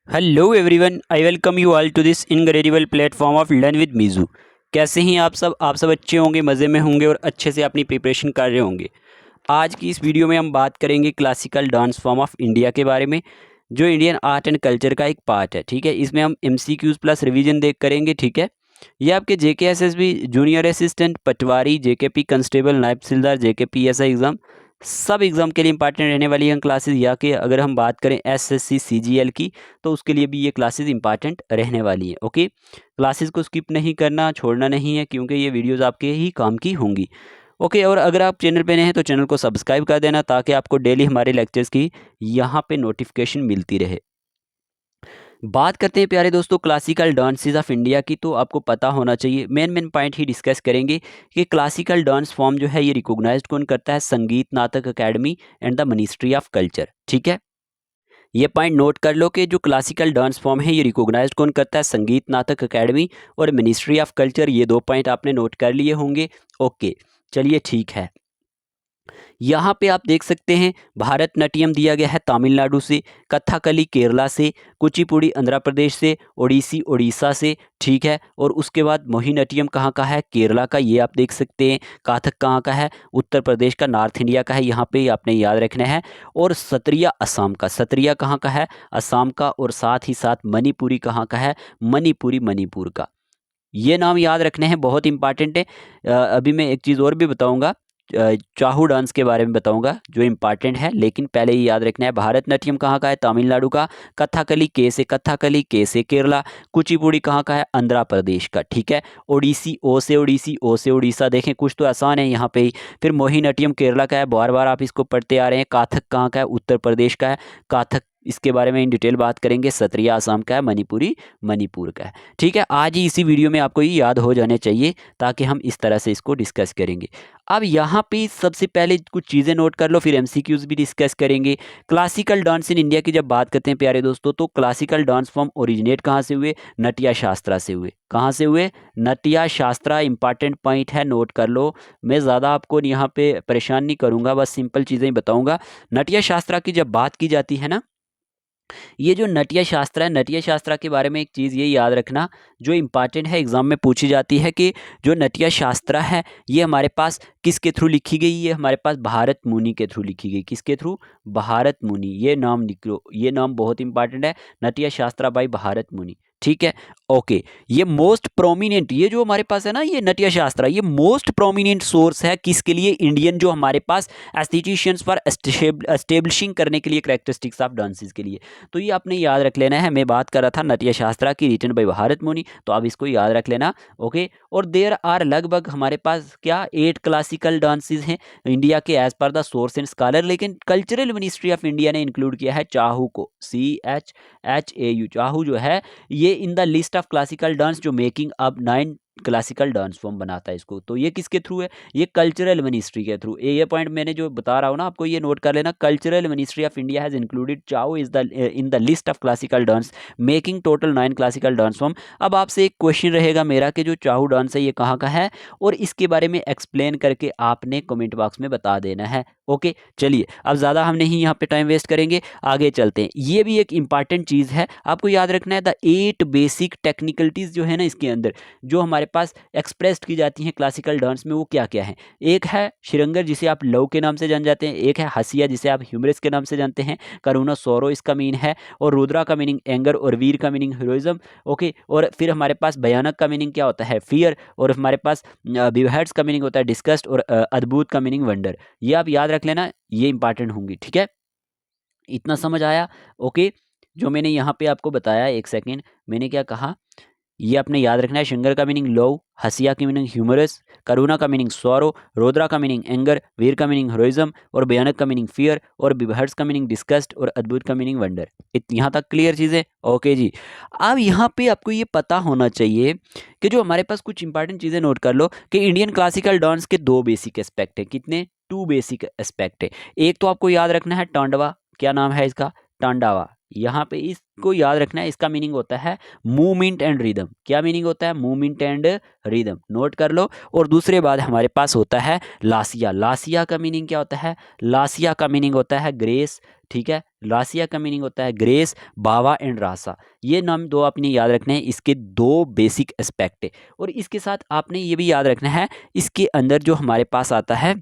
Hello everyone, I welcome you all to this incredible platform of learn with मीजू। कैसे हैं आप सब अच्छे होंगे, मज़े में होंगे और अच्छे से अपनी प्रिपरेशन कर रहे होंगे। आज की इस वीडियो में हम बात करेंगे classical dance form of India के बारे में, जो इंडियन आर्ट एंड कल्चर का एक पार्ट है। ठीक है, इसमें हम एमसीक्यूज प्लस रिवीजन देख करेंगे। ठीक है, ये आपके जेकेएसएसबी जूनियर असिस्टेंट, पटवारी, जेकेपी कांस्टेबल, नायब तहसीलदार, जेकेपी एसआई एग्ज़ाम, सब एग्ज़ाम के लिए इंपॉर्टेंट रहने वाली हैं क्लासेस। या कि अगर हम बात करें एसएससी सीजीएल की, तो उसके लिए भी ये क्लासेस इंपॉर्टेंट रहने वाली हैं। ओके, क्लासेस को स्किप नहीं करना, छोड़ना नहीं है, क्योंकि ये वीडियोस आपके ही काम की होंगी। ओके, और अगर आप चैनल पे नए हैं तो चैनल को सब्सक्राइब कर देना, ताकि आपको डेली हमारे लेक्चर्स की यहाँ पे नोटिफिकेशन मिलती रहे। बात करते हैं प्यारे दोस्तों क्लासिकल डांसेस ऑफ इंडिया की, तो आपको पता होना चाहिए, मेन पॉइंट ही डिस्कस करेंगे कि क्लासिकल डांस फॉर्म जो है ये रिकॉग्नाइज्ड कौन करता है? संगीत नाटक academy and the ministry of culture. ठीक है, ये पॉइंट नोट कर लो कि जो क्लासिकल डांस फॉर्म है ये रिकॉग्नाइज्ड कौन करता है? संगीत नाटक अकेडमी और मिनिस्ट्री ऑफ कल्चर। ये दो पॉइंट आपने नोट कर लिए होंगे। ओके, चलिए ठीक है। यहाँ पे आप देख सकते हैं भारतनाट्यम दिया गया है तमिलनाडु से, कथकली केरला से, कुचिपुड़ी आंध्र प्रदेश से, ओडिसी उड़ीसा से। ठीक है, और उसके बाद मोहिनीअट्टम कहाँ का है? केरला का, ये आप देख सकते हैं। कथक कहाँ का है? उत्तर प्रदेश का, नॉर्थ इंडिया का है, यहाँ पे आपने याद रखना है। और सत्रिया असम का, सत्रिया कहाँ का है? असम का। और साथ ही साथ मणिपुरी कहाँ का है? मणिपुरी मणिपुर का। ये नाम याद रखने हैं, बहुत इंपॉर्टेंट है। अभी मैं एक चीज़ और भी बताऊंगा, चाहू डांस के बारे में बताऊंगा जो इम्पॉर्टेंट है, लेकिन पहले ही याद रखना है भारतनाट्यम कहाँ का है? तमिलनाडु का। कथकली के से कथकली, के से केरला। कुचिपुड़ी कहाँ का है? आंध्र प्रदेश का। ठीक है, ओडिसी ओ से ओडिसी, ओ से उड़ीसा। देखें कुछ तो आसान है यहाँ पे ही। फिर मोहिनीअट्टम केरला का है, बार बार आप इसको पढ़ते आ रहे हैं। कथक कहाँ का है? उत्तर प्रदेश का है। कथक इसके बारे में इन डिटेल बात करेंगे। सत्रिया असम का है। मणिपुरी मणिपुर का है। ठीक है, आज ही इसी वीडियो में आपको ये याद हो जाने चाहिए, ताकि हम इस तरह से इसको डिस्कस करेंगे। अब यहाँ पे सबसे पहले कुछ चीज़ें नोट कर लो, फिर एमसीक्यूज भी डिस्कस करेंगे। क्लासिकल डांस इन इंडिया की जब बात करते हैं प्यारे दोस्तों, तो क्लासिकल डांस फॉर्म ओरिजिनेट कहाँ से हुए? नटिया शास्त्रा से हुए। कहाँ से हुए? नटिया शास्त्रा। इंपॉर्टेंट पॉइंट है, नोट कर लो। मैं ज़्यादा आपको यहाँ पे परेशान नहीं करूँगा, बस सिंपल चीज़ें ही बताऊँगा। नटिया शास्त्रा की जब बात की जाती है ना, ये जो नटिया शास्त्र है, नटिया शास्त्र के बारे में एक चीज़ ये याद रखना जो इम्पॉर्टेंट है, एग्जाम में पूछी जाती है कि जो नटिया शास्त्र है ये हमारे पास किसके थ्रू लिखी गई? ये हमारे पास भारत मुनि के थ्रू लिखी गई। किसके थ्रू? भारत मुनि। ये नाम लिख लो, ये नाम बहुत इंपॉर्टेंट है, नटिया शास्त्रा बाई भारत मुनि। ठीक है, ओके। ये मोस्ट प्रोमिनेंट, ये जो हमारे पास है ना ये नटिया शास्त्रा, ये मोस्ट प्रोमिनेंट सोर्स है किसके लिए? इंडियन जो हमारे पास एस्थेटिशियंस फॉर एस्टेब्लिशिंग करने के लिए करेक्टरिस्टिक्स ऑफ डांसेस के लिए। तो ये आपने याद रख लेना है। मैं बात कर रहा था नटिया शास्त्रा की, रिटन बाय भारत मुनि, तो आप इसको याद रख लेना। ओके, और देयर आर लगभग हमारे पास क्या 8 क्लासिकल डांसेस हैं इंडिया के as per the source and scholar, लेकिन कल्चरल मिनिस्ट्री ऑफ इंडिया ने इंक्लूड किया है चाहू को, CHHAU। चाहू जो है ये in the list of classical dance जो मेकिंग अब 9 क्लासिकल डांस फॉर्म बनाता है इसको। तो ये किसके थ्रू है? ये कल्चरल मिनिस्ट्री के थ्रू। ये पॉइंट मैंने जो बता रहा हूँ ना आपको, ये नोट कर लेना। Cultural ministry of India has included Chhau is the in the list of classical dance making total 9 classical dance form. अब आपसे एक क्वेश्चन रहेगा मेरा कि जो चाहू डांस है ये कहाँ का है, और इसके बारे में एक्सप्लेन करके आपने कमेंट बॉक्स में बता देना है। ओके, चलिए अब ज़्यादा हम नहीं यहाँ पे टाइम वेस्ट करेंगे, आगे चलते हैं। ये भी एक इंपॉर्टेंट चीज़ है, आपको याद रखना है। द 8 बेसिक टेक्निकलिटीज़ जो है ना इसके अंदर, जो हमारे पास एक्सप्रेस्ड की जाती हैं क्लासिकल डांस में, वो क्या क्या है? एक है श्रृंगर जिसे आप लव के नाम से जान जाते हैं, एक है हसिया जिसे आप ह्यूमरस के नाम से जानते हैं, करुणा सोरो इसका मीन है, और रुद्रा का मीनिंग एंगर, और वीर का मीनिंग हीरोइज्म। ओके, और फिर हमारे पास भयानक का मीनिंग क्या होता है? फियर, और हमारे पास बिवहेड्स का मीनिंग होता है डिस्गस्ट, और अद्भुत का मीनिंग वंडर। ये आप याद रख लेना, ये इंपॉर्टेंट होंगी। ठीक है, इतना समझ आया? ओके, जो मैंने यहाँ पे आपको बताया, एक सेकेंड, मैंने क्या कहा ये आपने याद रखना है। शंकर का मीनिंग लव, हसिया की मीनिंग ह्यूमरस, करुणा का मीनिंग सॉरो, रोद्रा का मीनिंग एंगर, वीर का मीनिंग हेरोइज्म, और भयानक का मीनिंग फियर, और बिभर्स का मीनिंग डिस्गस्ट, और अद्भुत का मीनिंग वंडर। यहाँ तक क्लियर चीज़ें? ओके जी। अब यहाँ पे आपको ये पता होना चाहिए कि जो हमारे पास कुछ इंपॉर्टेंट चीज़ें नोट कर लो कि इंडियन क्लासिकल डांस के 2 बेसिक एस्पेक्ट हैं। कितने? 2 बेसिक एस्पेक्ट है। एक तो आपको याद रखना है टांडवा, क्या नाम है इसका? टांडावा। यहाँ पे इसको याद रखना है, इसका मीनिंग होता है मूवमेंट एंड रिदम। क्या मीनिंग होता है? मूवमेंट एंड रिदम, नोट कर लो। और दूसरे बाद हमारे पास होता है लासिया। लासिया का मीनिंग क्या होता है? लासिया का मीनिंग होता है ग्रेस, ठीक है। लासिया का मीनिंग होता है ग्रेस, बावा एंड रासा। ये नाम दो आपने याद रखने हैं, इसके दो बेसिक एस्पेक्ट है। और इसके साथ आपने ये भी याद रखना है, इसके अंदर जो हमारे पास आता है,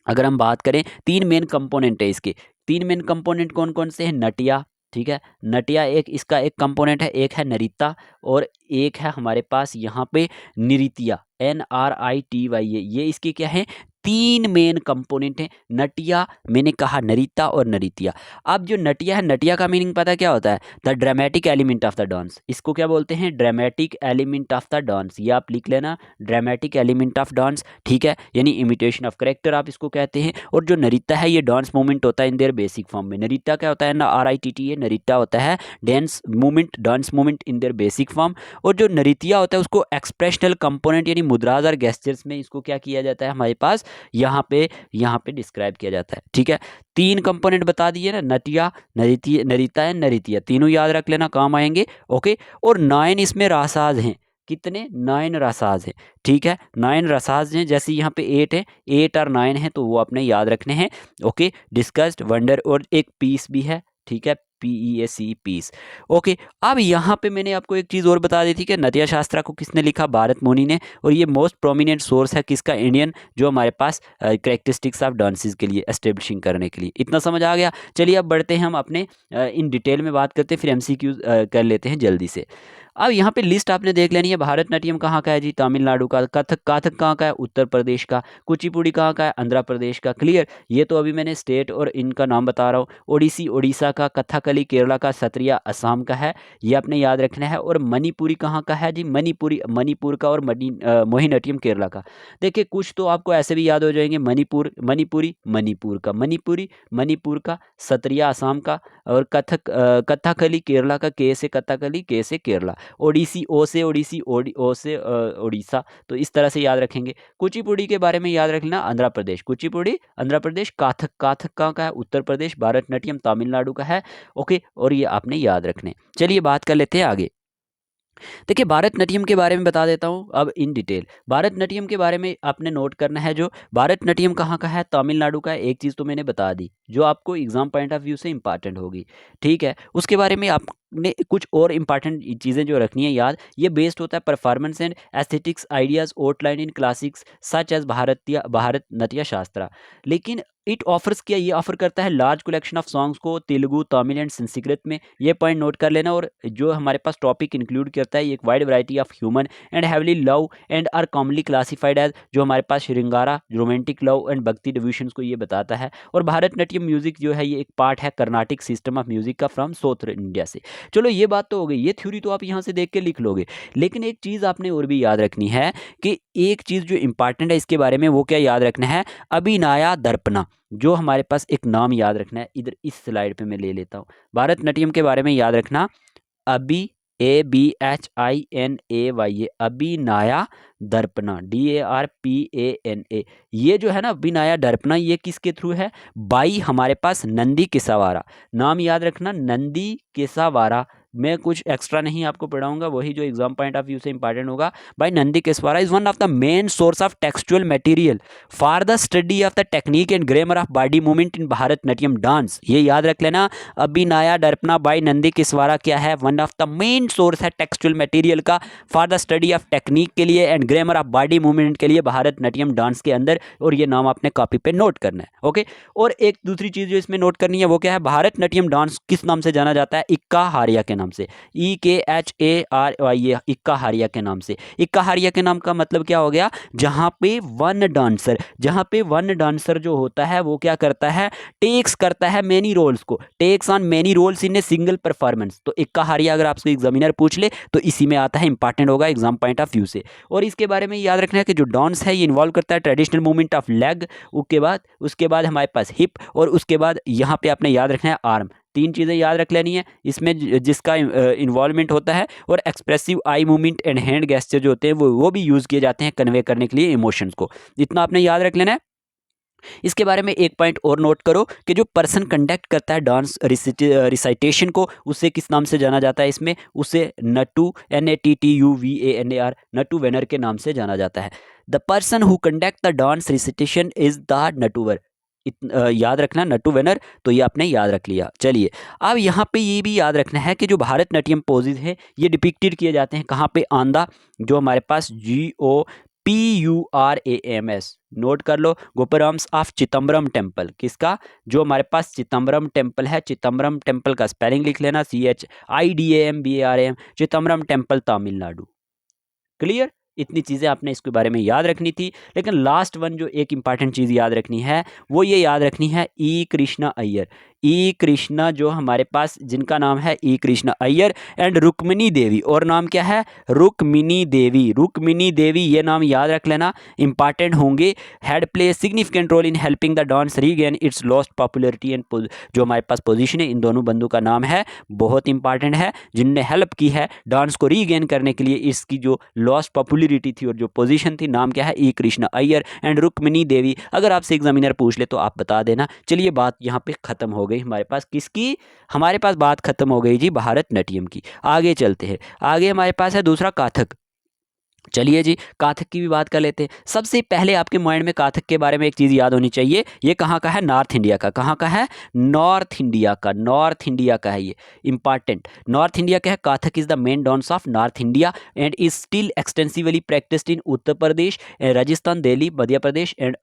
अगर हम बात करें, तीन मेन कंपोनेंट है इसके। तीन मेन कंपोनेंट कौन कौन से हैं? नटिया, ठीक है, नटिया एक इसका एक कंपोनेंट है, एक है नरिता, और एक है हमारे पास यहाँ पे निरितिया, NRITY। ये इसके क्या है? तीन मेन कंपोनेंट हैं। नटिया, मैंने कहा नरिता और नरितिया। अब जो नटिया है, नटिया का मीनिंग पता क्या होता है? The dramatic element of the dance. इसको क्या बोलते हैं? Dramatic element of the dance. ये आप लिख लेना, ड्रामेटिक एलिमेंट ऑफ डांस, ठीक है, यानी इमिटेशन ऑफ करेक्टर आप इसको कहते हैं। और जो नरिता है, ये डांस मूवमेंट होता है इन देयर बेसिक फॉर्म में। नरिता क्या होता है ना? RITTA, नरिता होता है dance movement, dance movement in their basic form. और जो नरितिया होता है उसको एक्सप्रेशनल कंपोनेंट यानी मुद्राज और गेस्चर्स में इसको क्या किया जाता है हमारे पास? यहाँ पे डिस्क्राइब किया जाता है, ठीक है। तीन कंपोनेंट बता दिए ना, नटिया, नरिता एंड नरितिया, तीनों याद रख लेना, काम आएंगे, ओके। और 9 इसमें रासाज हैं। कितने? 9 रसाज हैं, ठीक है, 9 रसाज हैं। जैसे यहाँ पे 8 है, 8 और 9 है, तो वो आपने याद रखने हैं, ओके। डिस्कस्ड, वंडर, और एक पीस भी है, ठीक है, PEAC, पीस, ओके। अब यहाँ पे मैंने आपको एक चीज़ और बता दी थी कि नटिया शास्त्रा को किसने लिखा? भारत मुनि ने। और ये मोस्ट प्रोमिनेंट सोर्स है किसका? इंडियन, जो हमारे पास करेक्टरिस्टिक्स ऑफ डांसेस के लिए एस्टेब्लिशिंग करने के लिए। इतना समझ आ गया? चलिए अब बढ़ते हैं हम अपने इन डिटेल में बात करते हैं, फिर MCQ कर लेते हैं जल्दी से। अब यहाँ पे लिस्ट आपने देख लेनी है। भारतनाट्यम कहाँ का है जी? तमिलनाडु का। कथक, कथक कहाँ का है? उत्तर प्रदेश का। कुचिपुड़ी कहाँ का है? आंध्र प्रदेश का। क्लियर? ये तो अभी मैंने स्टेट और इनका नाम बता रहा हूँ। ओडिसी उड़ीसा का। कथकली केरला का। सत्रिया असम का है, ये आपने याद रखना है। और मणिपुरी कहाँ का है जी? मणिपुरी, मणिपुर का। और मोहिनीअट्टम केरला का। देखिए कुछ तो आपको ऐसे भी याद हो जाएंगे, मणिपुर, मणिपुरी, मणिपुर का, मणिपुरी, मणिपुर का। सत्रिया असम का। और कथक, कथकली केरला का। के से कथकली, के से केरला। ओडिसी, ओ से ओडिसी, ओ से उड़ीसा। तो इस तरह से याद रखेंगे। कुचिपुड़ी के बारे में याद रख लेना, आंध्र प्रदेश। कुचिपुड़ी आंध्र प्रदेश। काथक, काथक कहाँ का है? उत्तर प्रदेश। भारतनाट्यम तमिलनाडु का है, ओके। और ये आपने याद रखने। चलिए बात कर लेते हैं आगे। देखिए भारतनाट्यम के बारे में बता देता हूँ अब इन डिटेल। भारतनाट्यम के बारे में आपने नोट करना है, जो भारतनाट्यम कहाँ का है? तमिलनाडु का है। एक चीज़ तो मैंने बता दी जो आपको एग्जाम पॉइंट ऑफ व्यू से इंपॉर्टेंट होगी, ठीक है। उसके बारे में आपने कुछ और इंपॉर्टेंट चीज़ें जो रखनी है याद, ये बेस्ड होता है performance and aesthetics ideas outline in classics such as Bharatanatya Shastra. लेकिन इट ऑफर्स, क्या ये ऑफर करता है? लार्ज कलेक्शन ऑफ सॉन्ग्स को तेलुगु, तमिल एंड संस्कृत में। ये पॉइंट नोट कर लेना। और जो हमारे पास टॉपिक इंक्लूड करता है, एक wide variety of human and heavenly love and are commonly classified as, जो हमारे पास Shringara, romantic love and bhakti devotions को ये बताता है। और भारतनाट्यम म्यूजिक जो है, ये एक पार्ट है कर्नाटिक सिस्टम ऑफ म्यूजिक का फ्रॉम साउथ इंडिया से। चलो ये बात तो हो गई, ये थ्योरी तो आप यहाँ से देख के लिख लोगे। लेकिन एक चीज़ आपने और भी याद रखनी है कि एक चीज़ जो इंपॉर्टेंट है इसके बारे में, वो क्या याद रखना है? अभिनया दर्पणा, जो हमारे पास एक नाम याद रखना है। इधर इस स्लाइड पे मैं ले लेता हूँ। भारतनाट्यम के बारे में याद रखना, अभी, ABHINAY, अभिनया दर्पणा, DARPANA। ये जो है ना अभिनया दर्पणा, ये किसके थ्रू है? बाई हमारे पास नंदी किसावारा। नाम याद रखना, नंदी किसावारा। मैं कुछ एक्स्ट्रा नहीं आपको पढ़ाऊंगा, वही जो एग्जाम पॉइंट ऑफ व्यू से इंपॉर्टेंट होगा। By Nandikeshvara is one of the main source of textual material for the study of the technique and grammar of body movement in Bharatanatyam dance. ये याद रख लेना, अभिनया दर्पणा बाई नंदी किसावारा क्या है? One of the main source है textual material का for the study of technique के लिए and grammar of body movement के लिए भारतनाट्यम डांस के अंदर। और ये नाम आपने कॉपी पे नोट करना है, ओके। और एक दूसरी चीज जो इसमें नोट करनी है, वो क्या है? भारतनाट्यम डांस किस नाम से जाना जाता है? इक्का हारिया के नाम से। EKHARY, इक्का हारिया के नाम से। इक्का हारिया के नाम का मतलब क्या हो गया? जहां पे वन डांसर जो होता है, वो क्या करता है? टेक्स करता है मेनी रोल्स को, takes on many roles in a single performance. तो इक्का हारिया अगर आपसे एग्जामिनर पूछ ले तो इसी में आता है, इंपॉर्टेंट होगा एग्जाम पॉइंट ऑफ व्यू से। और इसके बारे में याद रखना है कि जो डांस है, ये इन्वॉल्व करता है ट्रेडिशनल मूवमेंट ऑफ लेग, उसके बाद हमारे पास हिप, और उसके बाद यहाँ पे आपने याद रखना है आर्म। तीन चीज़ें याद रख लेनी है इसमें जिसका इन्वॉल्वमेंट होता है। और expressive eye movement and hand gesture जो होते हैं, वो भी यूज़ किए जाते हैं कन्वे करने के लिए इमोशंस को। इतना आपने याद रख लेना है। इसके बारे में एक पॉइंट और नोट करो कि जो पर्सन कंडक्ट करता है डांस रिसाइटेशन को, उसे किस नाम से जाना जाता है? इसमें उसे नटू, NATTUVANAR, नटू वेनर के नाम से जाना जाता है। The person who conduct the dance recitation is the Nattuvar. याद रखना नटू वेनर, तो ये आपने याद रख लिया। चलिए, अब यहाँ पे ये भी याद रखना है कि जो भारतनाट्यम पोजेज हैं ये डिपिक्टेड किए जाते हैं कहाँ पे? आंदा, जो हमारे पास GOPURAMS, नोट कर लो, गोपुरम्स ऑफ चिदम्बरम टेम्पल। किसका? जो हमारे पास चिदम्बरम टेम्पल है, चिदम्बरम टेम्पल का स्पेलिंग लिख लेना, CHIDAMBARAM, Chidambaram temple, Tamil Nadu. Clear? इतनी चीज़ें आपने इसके बारे में याद रखनी थी। लेकिन लास्ट वन जो एक इंपॉर्टेंट चीज़ याद रखनी है वो ये याद रखनी है, ई कृष्णा अय्यर। ई कृष्णा जो हमारे पास, जिनका नाम है ई कृष्णा अय्यर एंड रुक्मिणी देवी, और नाम क्या है? रुक्मिणी देवी। रुक्मिणी देवी, ये नाम याद रख लेना, इंपॉर्टेंट होंगे। Had play significant role in helping the dance regain its lost popularity and, जो हमारे पास पोजीशन है इन दोनों बंदों का नाम है, बहुत इंपॉर्टेंट है, जिनने हेल्प की है डांस को रीगेन करने के लिए। इसकी जो लॉस्ट पॉपुलरिटी थी और जो पोजीशन थी, नाम क्या है? ई कृष्णा अय्यर एंड रुक्मिणी देवी। अगर आपसे एग्जामिनर पूछ ले तो आप बता देना। चलिए, बात यहाँ पे खत्म हो गई हमारे पास किसकी? हमारे पास बात खत्म हो गई जी भारतनाट्यम की। आगे चलते हैं। आगे हमारे पास है दूसरा कथक। चलिए जी, कथक की भी बात कर लेते हैं। सबसे पहले आपके माइंड में कथक के बारे में एक चीज़ याद होनी चाहिए, ये कहाँ का है? नॉर्थ इंडिया का। कहाँ का है? नॉर्थ इंडिया का। नॉर्थ इंडिया का है ये, इंपॉर्टेंट। नॉर्थ इंडिया का है। Kathak is the main dance of North India and is still extensively practised in Uttar Pradesh, Rajasthan, Delhi, Madhya Pradesh and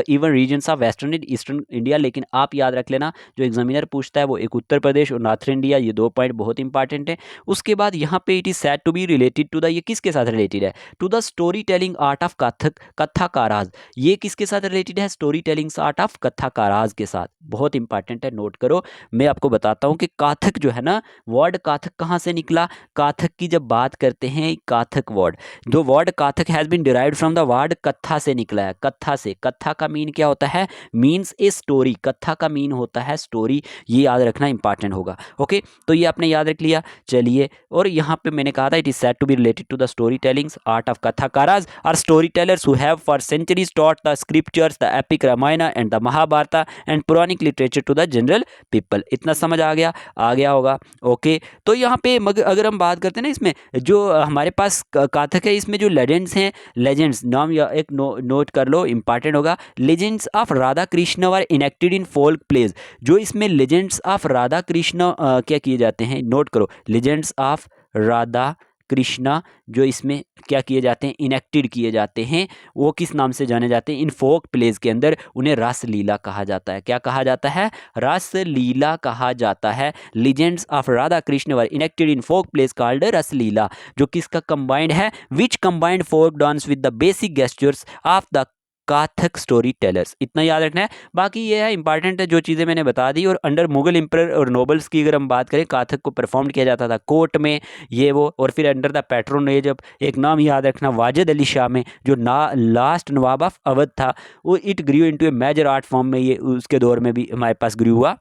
even regions of western and eastern India. लेकिन आप याद रख लेना, जो एग्जामिनर पूछता है वो एक उत्तर प्रदेश और नॉर्थ इंडिया, ये 2 पॉइंट बहुत इंपॉर्टेंट है। उसके बाद यहाँ पे it is said to be related to the, ये किसके साथ रिलेटेड है? To the story telling art of Kathak, Kathakaras. ये किसके साथ रिलेटेड है? स्टोरी टेलिंग आर्ट ऑफ कथा काराज के साथ। बहुत इंपॉर्टेंट है, नोट करो। मैं आपको बताता हूँ कि कथक जो है ना, वर्ड कथक कहाँ से निकला? कथक की जब बात करते हैं, कथक वर्ड, जो word Kathak has been derived from the word katha से निकला है। कथा से। कथा का मीन क्या होता है? Means a story. कथा का मीन होता है स्टोरी। ये याद रखना इंपॉर्टेंट होगा। ओके, तो ये आपने याद रख लिया। चलिए, और यहाँ पे मैंने कहा था it is said to be related to the story tellings art of Kathakaras are storytellers who have for centuries taught the scriptures, the epic Ramayana and the Mahabharata and Puranic literature to the general people। इतना समझ आ गया होगा। Okay, तो यहाँ पे अगर हम बात करते हैं ना, इसमें जो हमारे पास कथक है, इसमें जो लेजेंड्स हैं, लेजेंड्स नाम या एक नोट कर लो, इंपॉर्टेंट होगा। Legends of Radha Krishna were enacted in folk plays. जो इसमें लेजेंड्स ऑफ राधा कृष्ण क्या किए जाते हैं? नोट करो, लेजेंड्स ऑफ राधा कृष्णा जो इसमें क्या किए जाते हैं? इनेक्टेड किए जाते हैं। वो किस नाम से जाने जाते हैं? इन फोक प्लेज के अंदर उन्हें रस लीला कहा जाता है। क्या कहा जाता है? रस लीला कहा जाता है। Legends of Radha Krishna were enacted in folk plays called Ras Lila, जो किसका कंबाइंड है? Which combined folk dance with the basic gestures of the Kathak story tellers. इतना याद रखना है। बाकी ये है इंपॉर्टेंट है जो चीज़ें मैंने बता दी। और अंडर मुगल एम्परर और नोबल्स की अगर हम बात करें, कथक को परफॉर्म किया जाता था कोर्ट में, ये वो। और फिर अंडर द पैट्रोनेज, अब एक नाम याद रखना, वाजिद अली शाह में, जो लास्ट नवाब ऑफ अवध था, वो it grew into a major art form में, ये उसके दौर में भी हमारे पास ग्रू हुआ।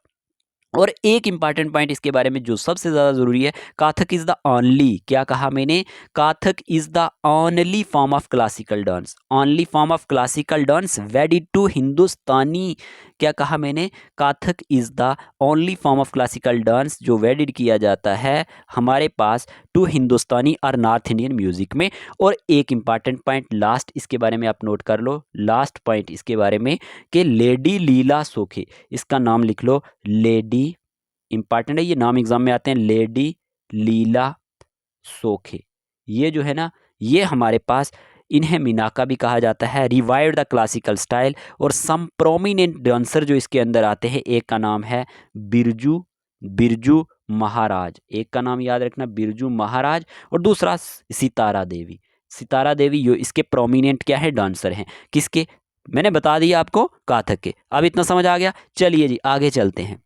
और एक इंपॉर्टेंट पॉइंट इसके बारे में जो सबसे ज़्यादा ज़रूरी है, कथक इज़ द ओनली, क्या कहा मैंने? Kathak is the only form of classical dance, only form of classical dance wedded to Hindustani. क्या कहा मैंने? Kathak is the only form of classical dance जो वेडिड किया जाता है हमारे पास टू हिंदुस्तानी और नॉर्थ इंडियन म्यूज़िक में। और एक इंपॉर्टेंट पॉइंट लास्ट इसके बारे में आप नोट कर लो, लास्ट पॉइंट इसके बारे में कि लेडी लीला सोखे, इसका नाम लिख लो, लेडी, इंपॉर्टेंट है ये नाम एग्जाम में आते हैं, लेडी लीला सोखे। ये जो है ना, ये हमारे पास, इन्हें मीनाका भी कहा जाता है, रिवाइव्ड द क्लासिकल स्टाइल। और सम प्रोमिनेंट डांसर जो इसके अंदर आते हैं, एक का नाम है बिरजू महाराज, एक का नाम याद रखना, बिरजू महाराज, और दूसरा सितारा देवी। सितारा देवी जो इसके प्रोमिनेंट क्या है? डांसर हैं। किसके? मैंने बता दिया आपको, कथक के। अब इतना समझ आ गया। चलिए जी, आगे चलते हैं।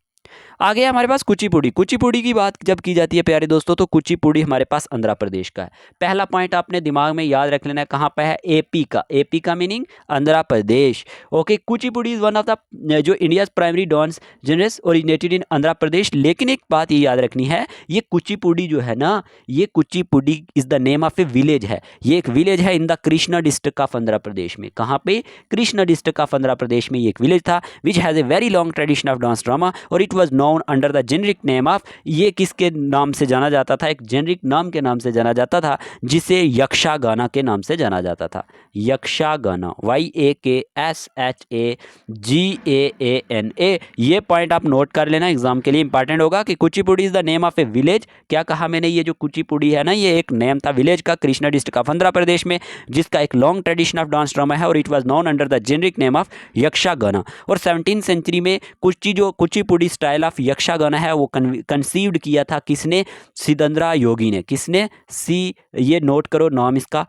आगे हमारे पास कुचिपुड़ी। कुचिपुड़ी की बात जब की जाती है प्यारे दोस्तों, तो कुचिपुड़ी हमारे पास आंध्र प्रदेश का है। पहला पॉइंट आपने दिमाग में याद रख लेना है, कहाँ पे है, एपी का। एपी का meaning Andhra Pradesh. Okay, Kuchipudi is one of the जो India's primary dance genres originated in Andhra Pradesh. लेकिन एक बात ये याद रखनी है, ये कुचिपुड़ी जो है ना, ये Kuchipudi is the name of a village है। ये एक विलेज है in the Krishna district of Andhra Pradesh में। कहाँ पे, कृष्णा डिस्ट्रिक्ट ऑफ आंध्र प्रदेश में ये एक विलेज था, which has a very long tradition of dance drama, और it was known under the generic name of, ये किसके नाम से जाना जाता था, एक जेनरिक नाम के नाम से जाना जाता था, जिसे यक्षगाना के नाम से जाना जाता था। यक्षगाना, YAKSHAGAANA। ये पॉइंट आप नोट कर लेना, एग्जाम के लिए इंपॉर्टेंट होगा कि Kuchipudi is the name of a village. क्या कहा मैंने, ये जो कुचिपुड़ी है ना, ये एक नेम था विलेज का, कृष्णा डिस्ट्रिक्ट ऑफ आंध्र प्रदेश में, जिसका एक long tradition of dance drama है, और it was known under the generic name of Yakshagana. और 17th सेंचुरी में कुचिपुड़ी स्टाइल ऑफ यक्षगाना है वो कंसीव्ड किया था किसने, सिद्धेंद्र योगी ने। किसने, ये नोट करो नाम इसका,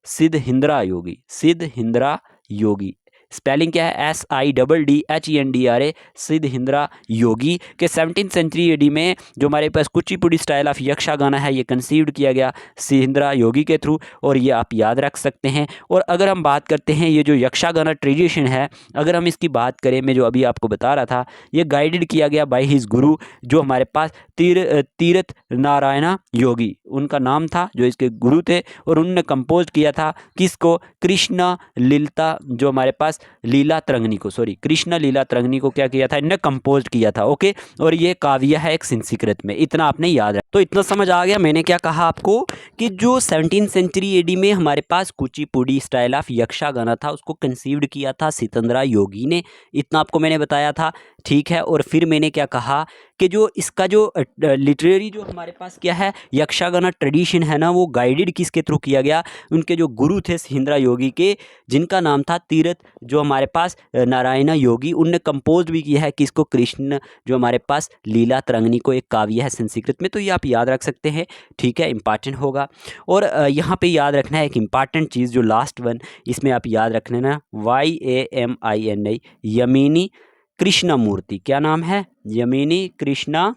सिद्धेंद्र योगी। सिद्धेंद्र योगी, स्पेलिंग क्या है, SIDDHENDRA, सिद्धेंद्र योगी के 17th सेंचुरी AD में जो हमारे पास कुचिपुड़ी स्टाइल ऑफ यक्षगाना है, ये कंसीव्ड किया गया सिद्धेंद्र योगी के थ्रू, और ये आप याद रख सकते हैं। और अगर हम बात करते हैं ये जो यक्षगाना ट्रेडिशन है, अगर हम इसकी बात करें, मैं जो अभी आपको बता रहा था, ये गाइडेड किया गया बाय हिज गुरु, जो हमारे पास तीर्थ नारायण योगी उनका नाम था, जो इसके गुरु थे, और उन्होंने कंपोज किया था किसको, कृष्ण लीला, जो हमारे पास लीला तरंगनी को, कृष्ण लीला तरंगनी को क्या किया था, इन्होंने कंपोज किया था। ओके, और ये काव्य है एक संस्कृत में, इतना आपने याद रखा। तो इतना समझ आ गया मैंने क्या कहा आपको, कि जो 17th सेंचुरी AD में हमारे पास कुचिपुड़ी स्टाइल ऑफ यक्षगाना था, उसको कंसीव्ड किया था सिद्धेंद्र योगी ने, इतना आपको मैंने बताया था। ठीक है, और फिर मैंने क्या कहा कि जो इसका जो लिटरेरी जो हमारे पास क्या है, यक्षगाना ट्रेडिशन है ना, वो गाइडेड किसके थ्रू किया गया, उनके जो गुरु थे सिद्धेंद्र योगी के, जिनका नाम था तीर्थ, जो हमारे पास नारायण योगी, उनने कंपोज भी किया है किसको, कृष्ण, जो हमारे पास लीला तरंगनी को, एक काव्य है संस्कृत में। तो ये आप याद रख सकते हैं, ठीक है, इंपॉर्टेंट होगा। और यहाँ पे याद रखना है एक इंपॉर्टेंट चीज़, जो लास्ट वन, इसमें आप याद रख लेना, YAMINI, यमिनी कृष्णा मूर्ति। क्या नाम है, यमिनी कृष्णा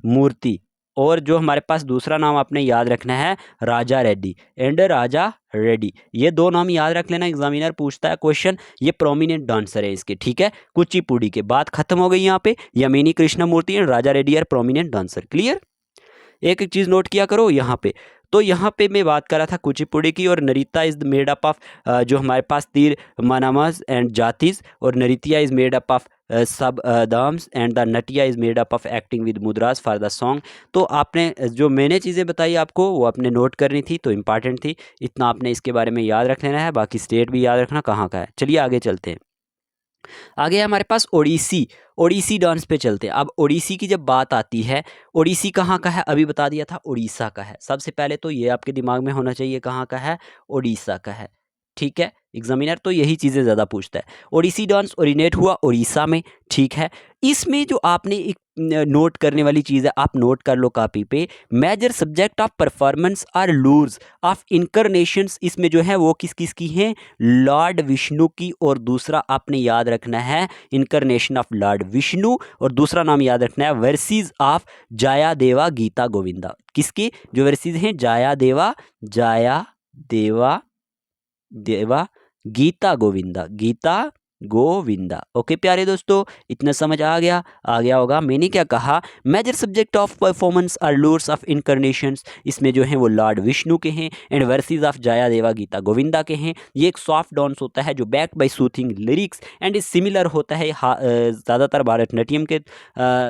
मूर्ति। और जो हमारे पास दूसरा नाम आपने याद रखना है, राजा रेड्डी एंड राजा रेड्डी। ये दो नाम याद रख लेना, एग्जामिनर पूछता है क्वेश्चन, ये प्रोमिनेंट डांसर है इसके। ठीक है, कुचिपुड़ी के बात खत्म हो गई यहाँ पे, Yamini Krishna Murthy and Raja Reddy are prominent dancer. Clear, एक चीज़ नोट किया करो यहाँ पे। तो यहाँ पे मैं बात कर रहा था कुचिपुड़ी की, और nritya is made up of, जो हमारे पास तीर मनामाज एंड जातिज, और nritya is made up of sabdams, and the natya is made up of acting with mudras for the song. तो आपने जो मैंने चीज़ें बताई आपको, वो आपने नोट करनी थी, तो इंपॉर्टेंट थी, इतना आपने इसके बारे में याद रख लेना है। बाकी स्टेट भी याद रखना कहाँ का है। चलिए आगे चलते हैं। आगे हमारे पास ओडिसी डांस पे चलते हैं। अब ओडिसी की जब बात आती है, ओडिसी कहाँ का है, अभी बता दिया था, उड़ीसा का है। सबसे पहले तो ये आपके दिमाग में होना चाहिए, कहाँ का है, उड़ीसा का है। ठीक है, एग्जामिनर तो यही चीज़ें ज़्यादा पूछता है। ओडिसी डांस ओरिजिनेट हुआ उड़ीसा में। ठीक है, इसमें जो आपने एक नोट करने वाली चीज़ है, आप नोट कर लो कॉपी पे, major subject of performance are lores of incarnations. इसमें जो है वो किस किस की हैं, लॉर्ड विष्णु की, और दूसरा आपने याद रखना है इनकरनेशन ऑफ लॉर्ड विष्णु, और दूसरा नाम याद रखना है वर्सेस ऑफ जाया देवा गीता गोविंदा। किसकी जो वर्सेस हैं, जाया देवा देवा गीता गोविंदा। ओके प्यारे दोस्तों, इतना समझ आ गया होगा। मैंने क्या कहा, major subject of performance are lores of incarnations, इसमें जो है वो लॉर्ड विष्णु के हैं, एंड वर्सेस ऑफ जाया देवा गीता गोविंदा के हैं। ये एक सॉफ्ट डांस होता है जो backed by soothing lyrics and is similar होता है ज़्यादातर भारतनाट्यम के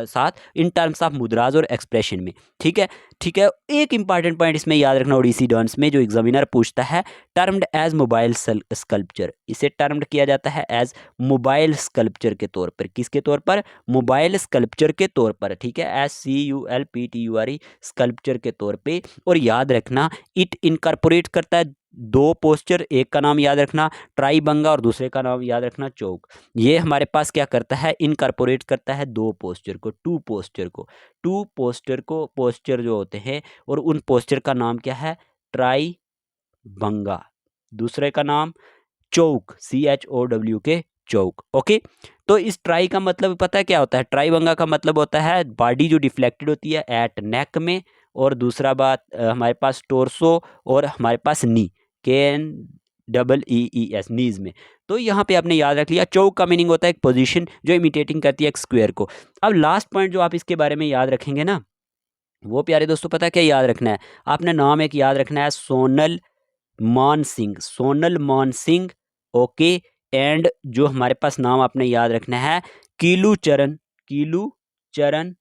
साथ इन टर्म्स ऑफ मुद्राज और एक्सप्रेशन में। ठीक है, एक इंपॉर्टेंट पॉइंट इसमें याद रखना, ओडिसी डांस में जो एग्जामिनर पूछता है, टर्म्ड एज मोबाइल स्कल्पचर, इसे टर्म्ड किया जाता है एज मोबाइल स्कल्पचर के तौर पर। किसके तौर पर, मोबाइल स्कल्पचर के तौर पर। ठीक है, SCULPTURE, स्कल्पचर के तौर पे। और याद रखना, इट इनकॉर्पोरेट करता है दो पोस्चर, एक का नाम याद रखना ट्राइबंगा, और दूसरे का नाम याद रखना चौक। ये हमारे पास क्या करता है, इनकॉर्पोरेट करता है दो पोस्चर को, टू पोस्चर जो होते हैं, और उन पोस्चर का नाम क्या है, ट्राइबंगा। दूसरे का नाम चौक, CHOWK, चौक। ओके, तो इस ट्राई का मतलब पता है क्या होता है? ट्राईवंगा का मतलब होता है बॉडी जो डिफ्लेक्टेड होती है एट नेक में, और दूसरा बात हमारे पास टोर्सो, और हमारे पास नी, KNEES, नीज में। तो यहाँ पे आपने याद रख लिया। चौक का मीनिंग होता है एक पोजीशन जो इमिटेटिंग करती है एक स्क्वायर को। अब लास्ट पॉइंट जो आप इसके बारे में याद रखेंगे ना, वो प्यारे दोस्तों पता है क्या याद रखना है? आपने नाम एक याद रखना है, सोनल मान सिंह, सोनल मान सिंह। ओके, एंड जो हमारे पास नाम आपने याद रखना है, कीलू चरण, कीलू चरण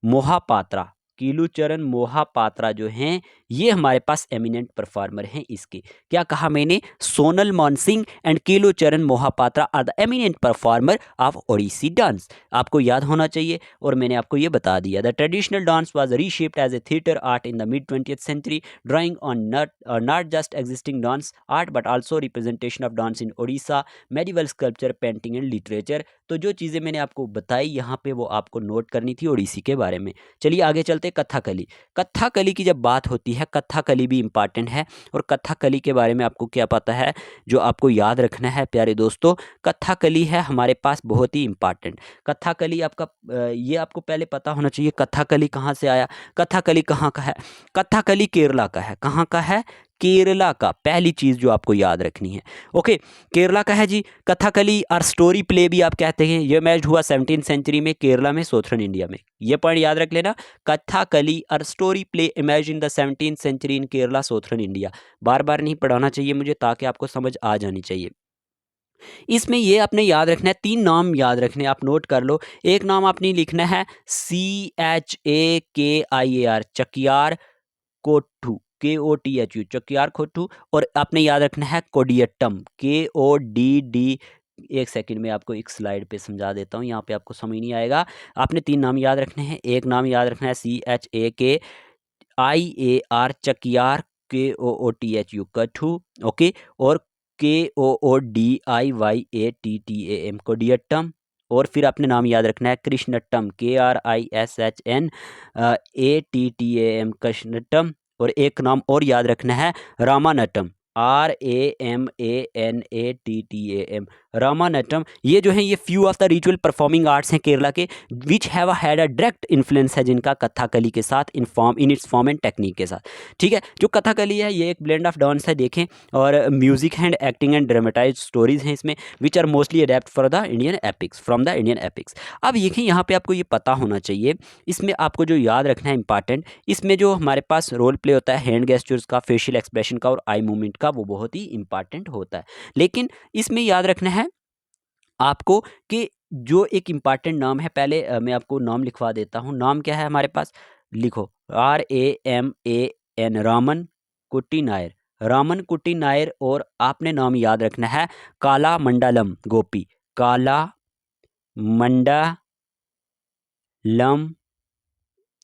मोहापात्रा, कीलूचरण मोहापात्रा जो हैं ये हमारे पास एमिनेंट परफॉर्मर हैं इसके। क्या कहा मैंने? Sonal Mansingh and Kelucharan Mohapatra are the eminent performer of Odissi dance. आपको याद होना चाहिए, और मैंने आपको ये बता दिया। The traditional dance was reshaped as a theatre art in the mid 20th century, drawing on not just existing dance art but also representation of dance in Odisha, medieval sculpture, painting and literature. तो जो चीज़ें मैंने आपको बताई यहाँ पे वो आपको नोट करनी थी ओडिसी के बारे में। चलिए आगे चलते। कथकली, कथकली की जब बात होती है, कथकली भी इम्पॉर्टेंट है। और कथकली के बारे में आपको क्या पता है जो आपको याद रखना है प्यारे दोस्तों? कथकली है हमारे पास बहुत ही इम्पॉर्टेंट। कथकली आपका ये आपको पहले पता होना चाहिए कथकली कहाँ से आया। कथकली कहाँ का है? कथकली केरला का है। कहाँ का है? केरला का। पहली चीज़ जो आपको याद रखनी है। ओके, केरला का है जी। कथकली और स्टोरी प्ले भी आप कहते हैं। ये मैच हुआ 17th सेंचुरी में केरला में, सोथरन इंडिया में। ये पॉइंट याद रख लेना। कथकली और story play emerged in the 17th century in Kerala, southern India. बार बार नहीं पढ़ाना चाहिए मुझे, ताकि आपको समझ आ जानी चाहिए। इसमें ये आपने याद रखना है, 3 नाम याद रखने, आप नोट कर लो। एक नाम आपने लिखना है CHAKIAR, चकियार कोठू, KOTHU, चकियार खोटू। और आपने याद रखना है कोडियट्टम, KODD। एक सेकंड में आपको एक स्लाइड पे समझा देता हूँ, यहाँ पे आपको समझ नहीं आएगा। आपने 3 नाम याद रखने हैं। एक नाम याद रखना है CHAKIAR, चकियार, KOOTHU, कठू। ओके, और KOODIYATTAM, कोडियट्टम। और फिर आपने नाम याद रखना है कृष्णट्टम, KRISHNATTAM, कृष्णट्टम। और एक नाम और याद रखना है रामानट्टम, RAMANATTAM, रामानट्टम। ये जो है ये few of the ritual performing arts हैं केरला के, which have had a direct influence है जिनका कथकली के साथ in its form and technique के साथ। ठीक है, जो कथकली है ये एक ब्लेंड ऑफ डांस है, देखें, और music and acting and dramatise stories हैं इसमें, which are mostly adept for the Indian epics, from the Indian epics. अब देखिए यहाँ पे आपको ये पता होना चाहिए, इसमें आपको जो याद रखना है इंपॉर्टेंट, इसमें जो हमारे पास रोल प्ले होता है हैंड गेस्चर्स का, फेशियल एक्सप्रेशन का और आई मूवमेंट का, वो बहुत ही इंपॉर्टेंट होता है। लेकिन इसमें याद रखना है आपको कि जो एक इम्पॉर्टेंट नाम है, पहले मैं आपको नाम लिखवा देता हूँ। नाम क्या है हमारे पास? लिखो RAMAN, रामन कुट्टी नायर, रामन कुट्टी नायर। और आपने नाम याद रखना है काला मंडलम गोपी, काला मंडलम,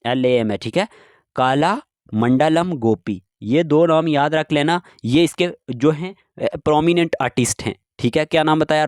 LAM है, ठीक है, काला मंडलम गोपी। ये 2 नाम याद रख लेना, ये इसके जो हैं प्रोमिनेंट आर्टिस्ट हैं। ठीक है, क्या नाम बताया?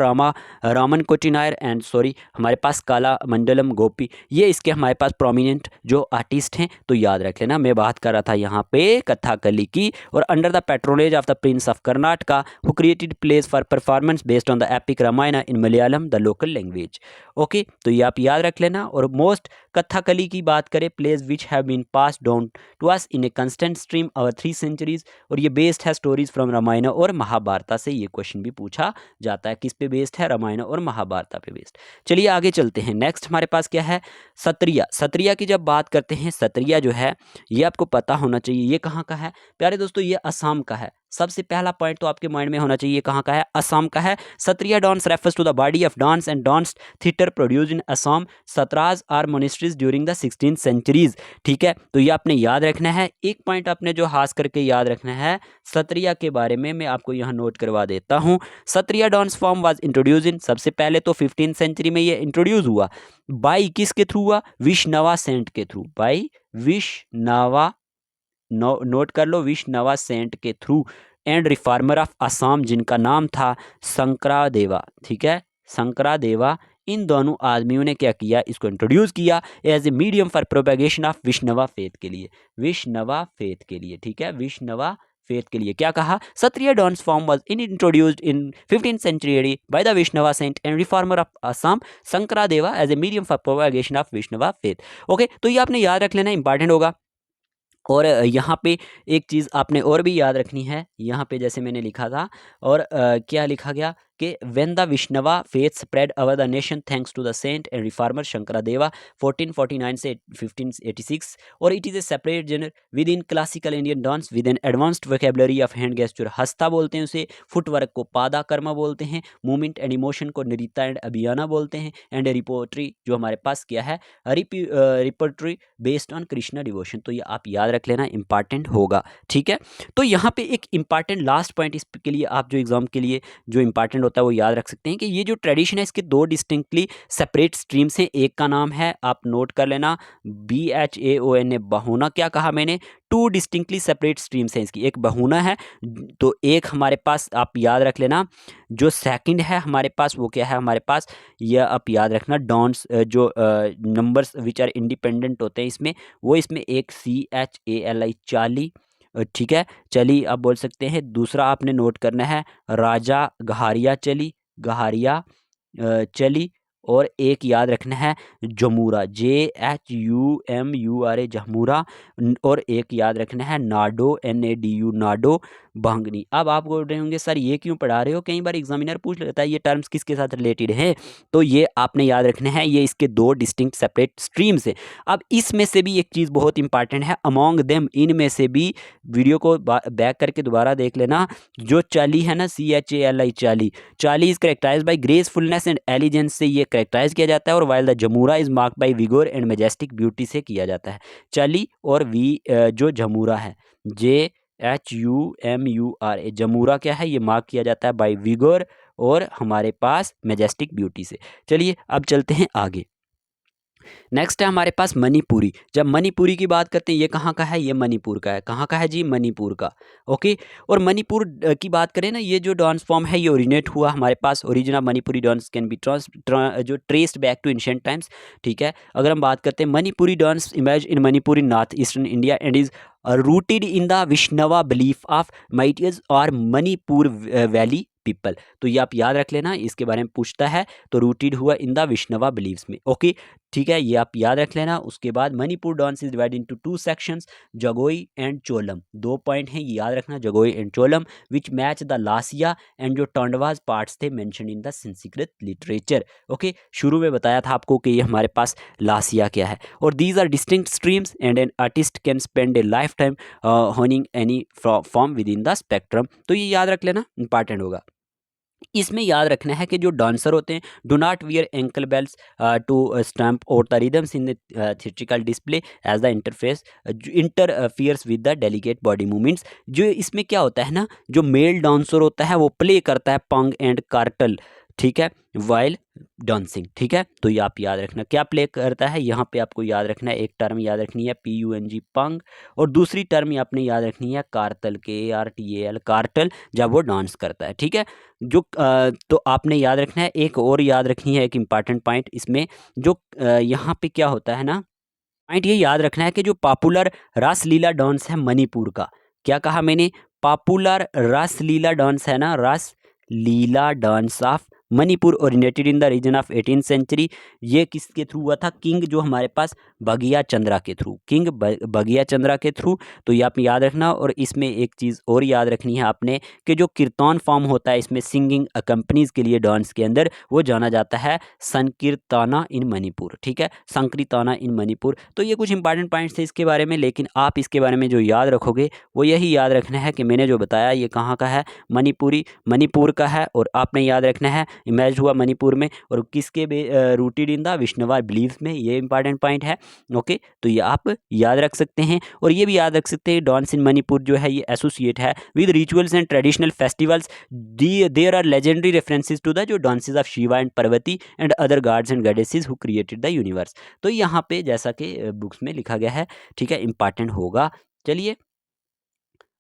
रामन कोटिनायर एंड सॉरी हमारे पास काला मंडलम गोपी, ये इसके हमारे पास प्रोमिनेंट जो आर्टिस्ट हैं। तो याद रख लेना, मैं बात कर रहा था यहाँ पे कथकली की। और under the patronage of the prince of Karnataka who created plays for performance based on the epic Ramayana in Malayalam, the local language. Okay, तो ये आप याद रख लेना। और मोस्ट कथकली की बात करें, plays which have been pass down to us in a constant stream over 3 centuries. और ये बेस्ड है स्टोरीज फ्रॉम रामायण और महाभारत से। ये क्वेश्चन भी पूछा जाता है, किस पे बेस्ड है? रामायण और महाभारत पे बेस्ड। चलिए आगे चलते हैं। नेक्स्ट हमारे पास क्या है? सत्रिया। सत्रिया की जब बात करते हैं, सत्रिया जो है ये आपको पता होना चाहिए, ये कहाँ का है प्यारे दोस्तों? ये असम का है। सबसे पहला पॉइंट तो आपके माइंड में होना चाहिए, कहाँ का है? असम का है। Sattriya dance refers to the body of dance and dance theatre produced in Assam, sattras are monasteries during the 16th centuries. ठीक है, तो ये आपने याद रखना है। एक पॉइंट आपने जो खास करके याद रखना है सत्रिया के बारे में, मैं आपको यहाँ नोट करवा देता हूँ। Sattriya dance form was introduce इन, सबसे पहले तो 15th सेंचुरी में ये इंट्रोड्यूस हुआ। बाई किसके थ्रू हुआ? विष्णवा सेंट के थ्रू। बाई विष्णवा, नोट कर लो, विष्णवा सेंट के through. And reformer of Assam जिनका नाम था शंकरादेवा। ठीक है, शंकरादेवा। इन दोनों आदमियों ने क्या किया? इसको इंट्रोड्यूस किया as a medium for propagation of Vaishnava faith के लिए, विष्णवा फेथ के लिए। ठीक है, विष्णवा फेथ के लिए। क्या कहा? Sattriya dance form was introduced in 15th century by the Vaishnava saint and reformer of Assam Sankaradeva as a medium for propagation of Vaishnava faith. Okay, तो ये आपने याद रख लेना, इंपॉर्टेंट होगा। और यहाँ पे एक चीज़ आपने और भी याद रखनी है, यहाँ पे जैसे मैंने लिखा था, और क्या लिखा गया कि when the Vaishnava faith spread over the nation thanks to the saint and reformer Sankaradeva 1449 से 1586, और it is a separate genre with in classical Indian dance with an advanced vocabulary of hand gesture. Hasta बोलते हैं उसे, फुटवर्क को पादा कर्मा बोलते हैं, movement and emotion को नृत्य एंड अभियाना बोलते हैं, एंड रिपोर्ट्री जो हमारे पास क्या है, repertory based on Krishna devotion. तो ये आप याद रख लेना, इंपॉर्टेंट होगा, ठीक है। तो यहाँ पे एक इंपॉर्टेंट लास्ट पॉइंट इसके लिए आप जो एग्जाम के लिए जो इंपॉर्टेंट होता है वो याद रख सकते हैं कि ये जो ट्रेडिशन है इसके दो डिस्टिंक्टली सेपरेट स्ट्रीम्स हैं। एक का नाम है, आप नोट कर लेना, BHAONA, बहुना। क्या कहा मैंने? टू डिस्टिंक्टली सेपरेट स्ट्रीम्स हैं इसकी, एक बहुना है, तो एक हमारे पास आप याद रख लेना जो सेकंड है हमारे पास वो क्या है हमारे पास, यह आप याद रखना डांस जो नंबर्स विच आर इंडिपेंडेंट होते हैं इसमें, वो इसमें एक CHALI, चाली, ठीक है, चली आप बोल सकते हैं। दूसरा आपने नोट करना है राजा गहारिया चली, गहारिया चली, और एक याद रखना है जमूरा, JHUMURA, जमूरा, और एक याद रखना है नाडो, NADU, नाडो, भांगनी। अब आप बोल रहे होंगे सर ये क्यों पढ़ा रहे हो, कई बार एग्जामिनर पूछ लेता है ये टर्म्स किसके साथ रिलेटेड है, तो ये आपने याद रखना है, ये इसके दो डिस्टिंक्ट सेपरेट स्ट्रीम्स है। अब इसमें से भी एक चीज़ बहुत इंपॉर्टेंट है, अमॉन्ग देम, इनमें से भी, वीडियो को बैक करके दोबारा देख लेना, जो चाली है ना, CHALI, Chali, Chali is characterise by gracefulness and elegance से ये करेक्टराइज किया जाता है, और while the Jhumura is mark by vigour and majestic beauty से किया जाता है। चाली और जो जमूरा है, JHUMURA, जमूरा क्या है, ये मार्क किया जाता है बाई विगोर और हमारे पास मेजेस्टिक ब्यूटी से। चलिए अब चलते हैं आगे। नेक्स्ट है हमारे पास मणिपुरी। जब मणिपुरी की बात करते हैं, ये कहाँ का है, ये मणिपुर का है। कहाँ का है जी? मणिपुर का। ओके, और मणिपुर की बात करें ना, ये जो डांस फॉर्म है ये ओरिजिनेट हुआ हमारे पास, original Manipuri dance can be जो traced back to ancient times, ठीक है। अगर हम बात करते हैं Manipuri dance image in Manipur in north eastern India and is rooted in the Vaishnava belief of Meiteis और मणिपुर वैली पीपल। तो ये आप याद रख लेना, इसके बारे में पूछता है, तो रूटेड हुआ इन द विष्णवा बिलीव्स में। ओके, ठीक है, ये आप याद रख लेना। उसके बाद Manipur dance is divided into two sections, Jagoi and Cholom. दो पॉइंट हैं, ये याद रखना, Jagoi and Cholom, which match the Lasya and जो टोंडवाज पार्ट्स थे mention in the Sanskrit literature. Okay, शुरू में बताया था आपको कि ये हमारे पास लासिया क्या है, और these are distinct streams and an artist can spend a lifetime honing any form within the spectrum. तो ये याद रख लेना, इंपॉर्टेंट होगा। इसमें याद रखना है कि जो डांसर होते हैं do not wear ankle belts to stamp और the rhythms in the theatrical display as the interferes with the delicate body movements. जो इसमें क्या होता है ना, जो मेल डांसर होता है वो प्ले करता है पंग एंड कार्टल, ठीक है, वाइल डांसिंग, ठीक है। तो ये आप याद रखना क्या प्ले करता है, यहाँ पे आपको याद रखना है, एक टर्म याद रखनी है PUNG, पंग, और दूसरी टर्म आपने याद रखनी है कार्तल, KARTAL, कार्टल, जब वो डांस करता है, ठीक है। जो तो आपने याद रखना है, एक और याद रखनी है, एक इंपॉर्टेंट पॉइंट इसमें, जो यहाँ पे क्या होता है ना, पॉइंट ये याद रखना है कि जो पॉपुलर रासलीला डांस है मणिपुर का, क्या कहा मैंने, पॉपुलर रासलीला डांस है ना, Raas Leela dance of Manipur originated in the region of 18th century. ये किसके थ्रू हुआ था, किंग जो हमारे पास बगिया चंद्रा के थ्रू, किंग बगिया चंद्रा के थ्रू। तो ये आप याद रखना। और इसमें एक चीज़ और याद रखनी है आपने कि जो कीर्तन फॉर्म होता है इसमें सिंगिंग कंपनीज के लिए डांस के अंदर, वो जाना जाता है संकीर्तना इन मणिपुर, ठीक है, संकीर्तना इन मणिपुर। तो ये कुछ इंपॉर्टेंट पॉइंट्स थे इसके बारे में, लेकिन आप इसके बारे में जो याद रखोगे वो यही याद रखना है कि मैंने जो बताया ये कहाँ का है, मणिपुर का है, और आपने याद रखना है इमेज हुआ मणिपुर में, और किसके rooted in the Vaishnava belief में, ये इंपॉर्टेंट पॉइंट है। ओके, तो ये आप याद रख सकते हैं। और ये भी याद रख सकते हैं डांस इन मणिपुर जो है ये एसोसिएट है with rituals and traditional festivals. There are legendary references to the जो dances of Shiva and Parvati and other gods and goddesses who created the universe. तो यहाँ पे जैसा कि बुक्स में लिखा गया है, ठीक है, इंपॉर्टेंट होगा। चलिए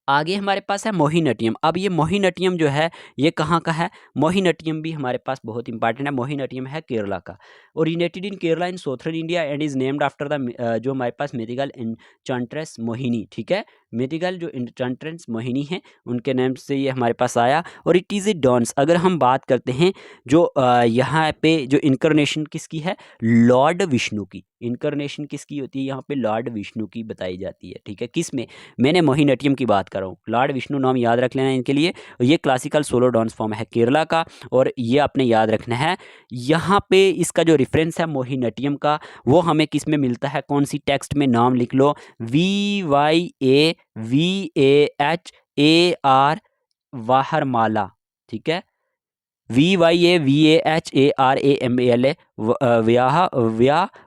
आगे हमारे पास है मोहिनीअट्टम। अब ये मोहिनीअट्टम जो है ये कहाँ का है? मोहिनीअट्टम भी हमारे पास बहुत इंपॉर्टेंट है। मोहिनीअट्टम है केरला का, originated in Kerala in southern India and is named after the जो हमारे पास मिथिकल एन्चेंट्रेस मोहिनी, ठीक है, मिथिकल जो एन्चेंट्रेस मोहिनी है उनके नेम से ये हमारे पास आया। और इट इज़ ए डांस। अगर हम बात करते हैं जो यहाँ पे जो इनकारनेशन किसकी है? लॉर्ड विष्णु की। इनकारनेशन किसकी होती है? यहाँ पे लॉर्ड विष्णु की बताई जाती है, ठीक है। किस में? मैंने मोहिनीअट्टम की बात कर रहा हूँ। लॉर्ड विष्णु नाम याद रख लेना इनके लिए। ये क्लासिकल सोलो डांस फॉर्म है केरला का, और ये आपने याद रखना है। यहाँ पे इसका जो रेफरेंस है मोहिनीअट्टम का, वो हमें किस में मिलता है? कौन सी टेक्स्ट में? नाम लिख लो, VYAVAHAR वाहरमाला, ठीक है, VYAVAHARAMALA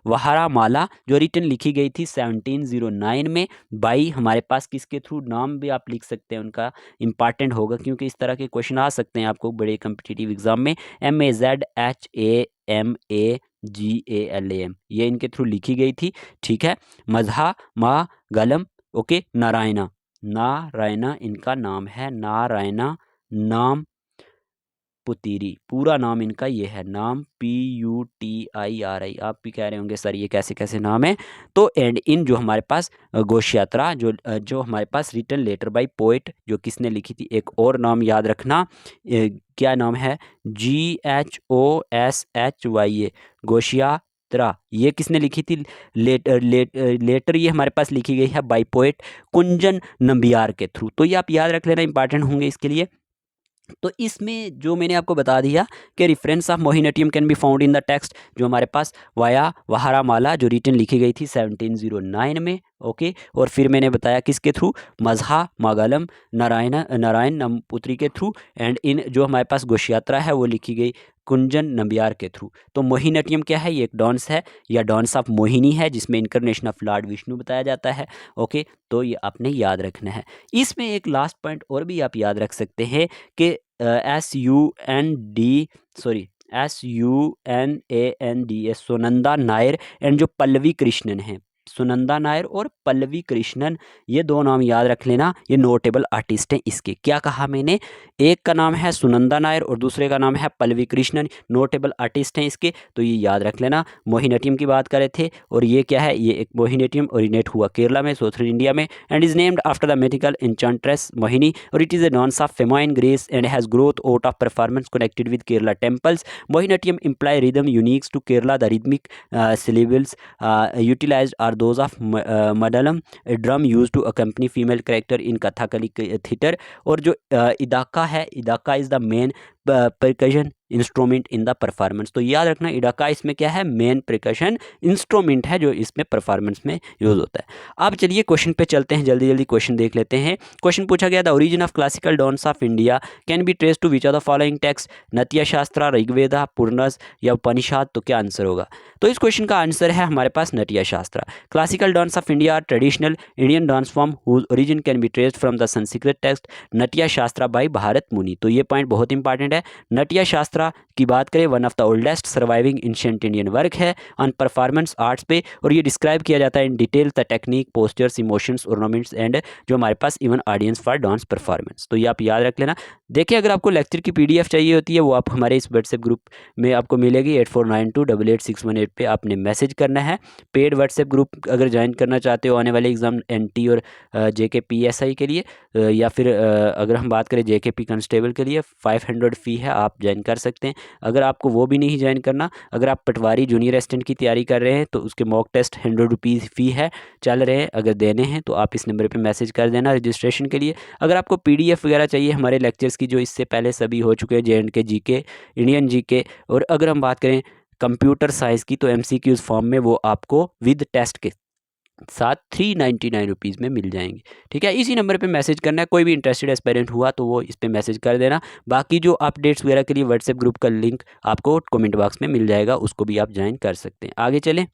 वाहरमाला, जो रिटन लिखी गई थी 1709 में बाई हमारे पास किसके थ्रू? नाम भी आप लिख सकते हैं उनका, इंपॉर्टेंट होगा क्योंकि इस तरह के क्वेश्चन आ सकते हैं आपको बड़े कम्पिटिटिव एग्जाम में। MAZHAMAGALAM, ये इनके थ्रू लिखी गई थी, ठीक है। मजहा मा गलम, ओके। नारायणा, नारायणा इनका नाम है, नारायणा नाम पुतीरी, पूरा नाम इनका ये है, नाम PUTIRI। आप भी कह रहे होंगे सर ये कैसे कैसे नाम है? तो एंड इन जो हमारे पास घोष यात्रा जो हमारे पास रिटन लेटर बाय पोएट, जो किसने लिखी थी? एक और नाम याद रखना, क्या नाम है? GHOSHYA, घोष यात्रा। ये किसने लिखी थी? लेटर ये हमारे पास लिखी गई है बाय पोएट कुंजन नंबियार के थ्रू। तो ये आप याद रख लेना, इंपॉर्टेंट होंगे इसके लिए। तो इसमें जो मैंने आपको बता दिया कि reference of Mohiniyattam can be found in the text, जो हमारे पास वाया वाहरामाला जो रिटन लिखी गई थी 1709 में, ओके। और फिर मैंने बताया किसके थ्रू? मजहा मागालम नारायण नमपुत्री के थ्रू। एंड इन जो हमारे पास घोष यात्रा है वो लिखी गई कुंजन नंबियार के थ्रू। तो मोहिनीअट्टम क्या है? ये एक डांस है या डांस ऑफ मोहिनी है, जिसमें इनकारनेशन ऑफ लॉर्ड विष्णु बताया जाता है, ओके। तो ये आपने याद रखना है। इसमें एक लास्ट पॉइंट और भी आप याद रख सकते हैं कि SUNANDS सुनंदा नायर एंड जो पल्लवी कृष्णन है, सुनंदा नायर और पल्लवी कृष्णन, ये दो नाम याद रख लेना, ये नोटेबल आर्टिस्ट हैं इसके। क्या कहा मैंने? एक का नाम है सुनंदा नायर और दूसरे का नाम है पल्लवी कृष्णन, नोटेबल आर्टिस्ट हैं इसके, तो ये याद रख लेना। मोहिनीअट्टम की बात कर रहे थे, और ये क्या है? ये एक मोहिनीअट्टम ओरिजिनेट हुआ केरला में, साउथर्न इंडिया में, and is named after the mythical enchantress Mohini, और it is a dance of feminine grace and has growth out of performance connected with Kerala temples. Mohiniyattam imply rhythm unique to Kerala. The rhythmic syllables utilized are those of Madalam, a drum used to accompany female character in Kathakali theatre. और जो इदाका है, इदाका is the main percussion instrument in the performance. तो याद रखना इडाका इसमें क्या है? Main percussion instrument है जो इसमें परफॉर्मेंस में यूज होता है। अब चलिए क्वेश्चन पे चलते हैं, जल्दी जल्दी क्वेश्चन देख लेते हैं। क्वेश्चन पूछा गया, the origin of classical dance of India can be trace to which of the following text? Natya Shastra, Rigveda, Puranas या उपनिषद? तो क्या आंसर होगा? तो इस क्वेश्चन का आंसर है हमारे पास Natya Shastra. Classical dance of India traditional Indian dance form whose origin can be traced from the Sanskrit text Natya Shastra by Bharat मुनि। तो ये पॉइंट बहुत इंपॉर्टेंट है। नत्य शास्त्र की बात करें, one of the oldest surviving ancient Indian work है ऑन परफॉर्मेंस आर्ट्स पे, और ये डिस्क्राइब किया जाता है in detail the technique, postures, emotions, ornaments and जो हमारे पास even audience for dance performance. तो ये आप याद रख लेना। देखिए अगर आपको लेक्चर की PDF चाहिए होती है वो आप हमारे इस व्हाट्सएप ग्रुप में आपको मिलेगी 8492888618 पे आपने मैसेज करना है। पेड व्हाट्सएप ग्रुप अगर ज्वाइन करना चाहते हो आने वाले एग्जाम NT और JK PSI के लिए, या फिर अगर हम बात करें JKP कांस्टेबल के लिए 500 फ़ी है, आप ज्वाइन कर सकते हैं। अगर आपको वो भी नहीं ज्वाइन करना, अगर आप पटवारी जूनियर असिस्टेंट की तैयारी कर रहे हैं तो उसके मॉक टेस्ट 100 रुपीज़ फ़ी है, चल रहे हैं, अगर देने हैं तो आप इस नंबर पे मैसेज कर देना रजिस्ट्रेशन के लिए। अगर आपको PDF वगैरह चाहिए हमारे लेक्चर्स की जो इससे पहले सभी हो चुके हैं, JNK GK, इंडियन GK, और अगर हम बात करें कंप्यूटर साइंस की तो MCQs फॉर्म में वो आपको विद टेस्ट के साथ 399 रुपीज़ में मिल जाएंगे, ठीक है। इसी नंबर पे मैसेज करना है। कोई भी इंटरेस्टेड एस्पायरेंट हुआ तो वो इस पे मैसेज कर देना। बाकी जो अपडेट्स वगैरह के लिए व्हाट्सएप ग्रुप का लिंक आपको कमेंट बॉक्स में मिल जाएगा, उसको भी आप ज्वाइन कर सकते हैं। आगे चलें।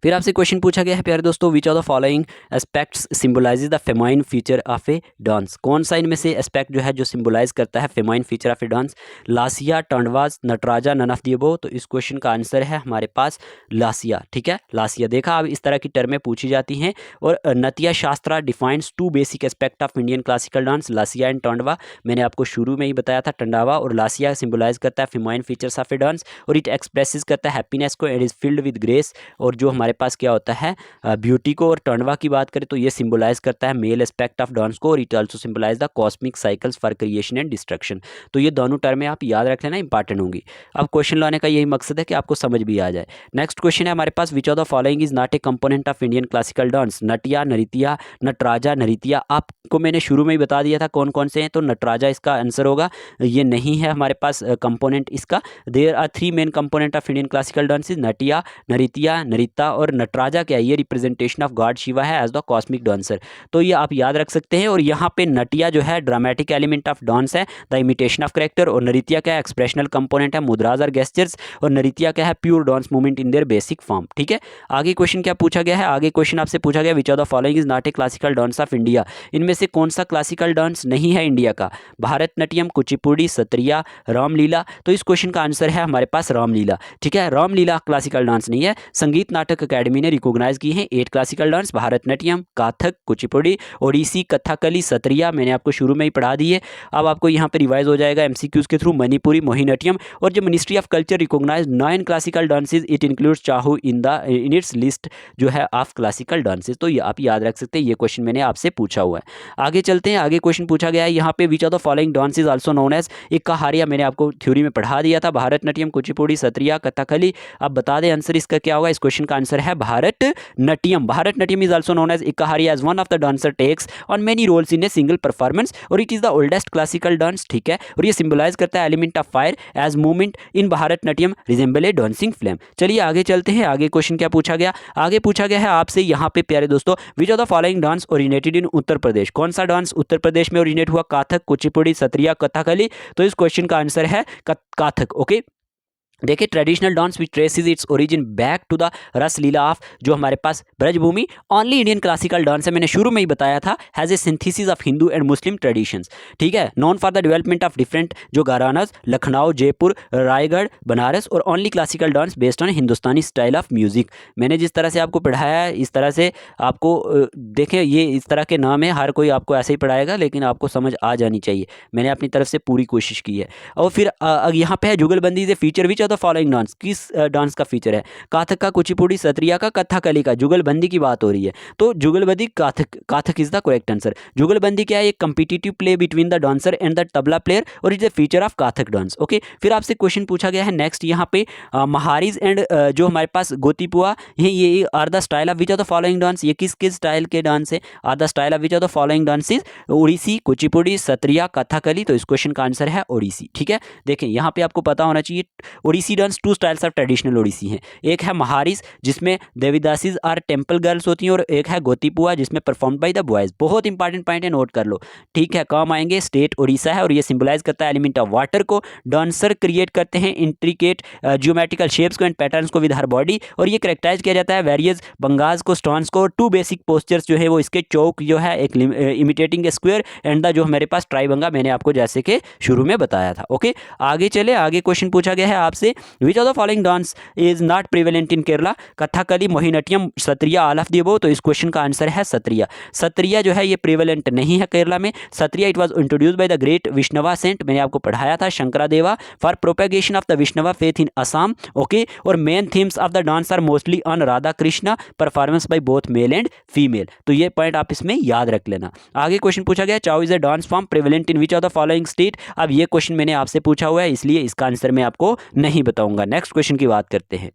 फिर आपसे क्वेश्चन पूछा गया है प्यारे दोस्तों, which of the following aspects symbolises the famine feature of a dance. कौन सा इनमें से एस्पेक्ट जो है जो सिंबलाइज करता है feminine feature of a dance? Lasya, Tandavas, Nataraja, none of the above. तो इस क्वेश्चन का आंसर है हमारे पास लासिया। ठीक है, लासिया। देखा, अब इस तरह की टर्में पूछी जाती हैं। और Natya Shastra defines two basic aspect of Indian classical dance, Lasya and Tandava. मैंने आपको शुरू में ही बताया था, टंडावा और लासिया सिंबलाइज करता है famine features of a dance, और इट एक्सप्रेसेस करता है हैप्पीनेस को and is filled with grace. और जो हमारे पास क्या होता है ब्यूटी को। और टंडवा की बात करें तो ये सिंबलाइज करता है मेल एस्पेक्ट ऑफ डांस को, और it also symbolise the cosmic cycles for creation and destruction. तो ये दोनों टर्में आप याद रख लेना, इंपॉर्टेंट होंगी। अब क्वेश्चन लाने का यही मकसद है कि आपको समझ भी आ जाए। नेक्स्ट क्वेश्चन है हमारे पास, which of the following is not a component of Indian classical dance? Natya, Nritya, Nataraja, Nritya. आपको मैंने शुरू में ही बता दिया था कौन कौन से हैं, तो नटराजा इसका आंसर होगा। ये नहीं है हमारे पास कंपोनेंट इसका। There are 3 main component of Indian classical dance, Natya, Nritya, Nritya और नटराजा। क्या ये रिप्रेजेंटेशन ऑफ गॉड शिवा है एज द कॉस्मिक डांसर। तो ये आप याद रख सकते हैं। और यहाँ पे नटिया जो है ड्रामेटिक एलिमेंट ऑफ डांस है, द इमिटेशन ऑफ करेक्टर। और नृत्या क्या है? एक्सप्रेशनल कंपोनेंट है, मुद्राज और गेस्चर्स। और नृत्या क्या है? Pure dance movement in their basic form. ठीक है, आगे क्वेश्चन क्या पूछा गया है? आगे क्वेश्चन आपसे पूछा गया, विच of the following is not A classical dance of India. इनमें से कौन सा क्लासिकल डांस नहीं है इंडिया का? भारतनाट्यम, कुचिपुड़ी, सत्रिया, रामलीला। तो इस क्वेश्चन का आंसर है हमारे पास रामलीला। ठीक है, रामलीला क्लासिकल डांस नहीं है। संगीत नाटक अकेडमी ने रिकॉग्नाइज की है 8 क्लासिकल डांस, भारतनाट्यम, कथक, कुचिपुड़ी, ओडिसी, कथकली, सत्रिया। मैंने आपको शुरू में ही पढ़ा दी है। अब आपको यहाँ पे रिवाइज हो जाएगा एमसीक्यूज के थ्रू, मणिपुरी, मोहिनीअट्टम। और जो ministry of culture recognise 9 classical dances, it includes Chhau in it's list जो है ऑफ क्लासिकल डांसेज। तो ये आप याद रख सकते हैं, ये क्वेश्चन मैंने आपसे पूछा हुआ है। आगे चलते हैं, आगे क्वेश्चन पूछा गया है यहाँ पे, which of the following dance is also known as Ekaharya. मैंने आपको थ्योरी में पढ़ा दिया था, भारतनाट्यम, कुचिपुड़ी, सत्रिया, कथकली। अब बता दें आंसर इसका क्या होगा? इस क्वेश्चन का आंसर है Bharatanatyam. Bharatanatyam is also known as Ekaharya as one of the dancer takes on many roles in a single performance, और it is the oldest classical dance. ठीक है, और ये सिंबलाइज करता है element of fire as movement in Bharatanatyam resemble a dancing flame. चलिए आगे चलते हैं, आगे क्वेश्चन क्या पूछा गया? आगे पूछा गया है आपसे यहाँ पे प्यारे दोस्तों, which of the following dance originated in Uttar Pradesh. कौन सा डांस उत्तर प्रदेश में ओरिजिनेट हुआ? कथक, कुचिपुड़ी, सत्रिया, कथकली। तो इस क्वेश्चन का आंसर है कथक। ओके, देखिए, traditional dance which traces its origin back to the Ras Leela of जो हमारे पास Brajbhumi. Only Indian classical dance है, मैंने शुरू में ही बताया था, has a synthesis of Hindu and Muslim traditions. ठीक है, known for the development of different जो घरानाज, लखनऊ, जयपुर, रायगढ़, बनारस। और only classical dance based on Hindustani style of music. मैंने जिस तरह से आपको पढ़ाया है इस तरह से आपको देखें, ये इस तरह के नाम है, हर कोई आपको ऐसे ही पढ़ाएगा, लेकिन आपको समझ आ जानी चाहिए। मैंने अपनी तरफ से पूरी कोशिश की है। और फिर यहाँ पे है जुगलबंदी से feature which the following dance. किस डांस का फीचर है? कथक का, कुचिपुड़ी, सत्रिया का, कथकली का। जुगलबंदी की बात हो रही है, तो jugalbandi Kathak is the correct answer. Jugalbandi क्या है? एक competitive play between the dancer and the tabla player, और it is the feature of Kathak dance. Okay, फिर आपसे क्वेश्चन पूछा गया है नेक्स्ट यहाँ पे, महारीज एंड जो हमारे पास गोतीपुआ ये are the style of which of the following dance. ये किस किस स्टाइल के डांस है? Are the style of which of the following dances? Odissi, Kuchipudi, Sattriya, Kathakali. तो इस क्वेश्चन का आंसर है ओडिसी। ठीक है, देखें यहाँ पे आपको पता होना चाहिए, Odissi dance 2 styles of traditional Odissi हैं। एक है महारिस जिसमें देवीदासीज और टेम्पल गर्ल्स होती हैं, और एक है गोतीपुआ जिसमें परफॉर्म बाय द बॉयज। बहुत इंपॉर्टेंट पॉइंट है, नोट कर लो। ठीक है, काम आएंगे। स्टेट ओडिशा है, और ये सिंबलाइज करता है एलिमेंट ऑफ वाटर को। डांसर क्रिएट करते हैं इंट्रिकेट जियोमेट्रिकल शेप्स को एंड पैटर्न्स को विद हर बॉडी, और ये करेक्टराइज किया जाता है वेरियस बंगाज को, स्टॉन्स को। 2 बेसिक पोस्चर्स जो है वो इसके चौक जो है एक इमिटेटिंग स्क्वायर एंड द जो हमारे पास ट्राइबंगा, मैंने आपको जैसे कि शुरू में बताया था। ओके, आगे चले, आगे क्वेश्चन पूछा गया है आपसे, विच of the following dance is not prevalent in Kerala? Kathakali, Mohiniyattam, Sattriya, all of the above. तो इस क्वेश्चन का आंसर है सत्रिया। सत्रिया जो है ये प्रिवेलेंट नहीं है केरला में। Sattriya it was introduced by the great Vaishnava saint, मैंने आपको पढ़ाया था, Sankaradeva, for propagation of the Vaishnava faith in Assam. Okay, और main themes of the dance are mostly on Radha Krishna, performance by both male and female. तो ये पॉइंट आप इसमें याद रख लेना। आगे क्वेश्चन पूछा गया, Chhau is a dance form prevalent in which of the following state. अब ये क्वेश्चन मैंने आपसे पूछा हुआ है, इसलिए इसका आंसर मैं आपको नहीं बताऊंगा। नेक्स्ट क्वेश्चन की बात करते हैं।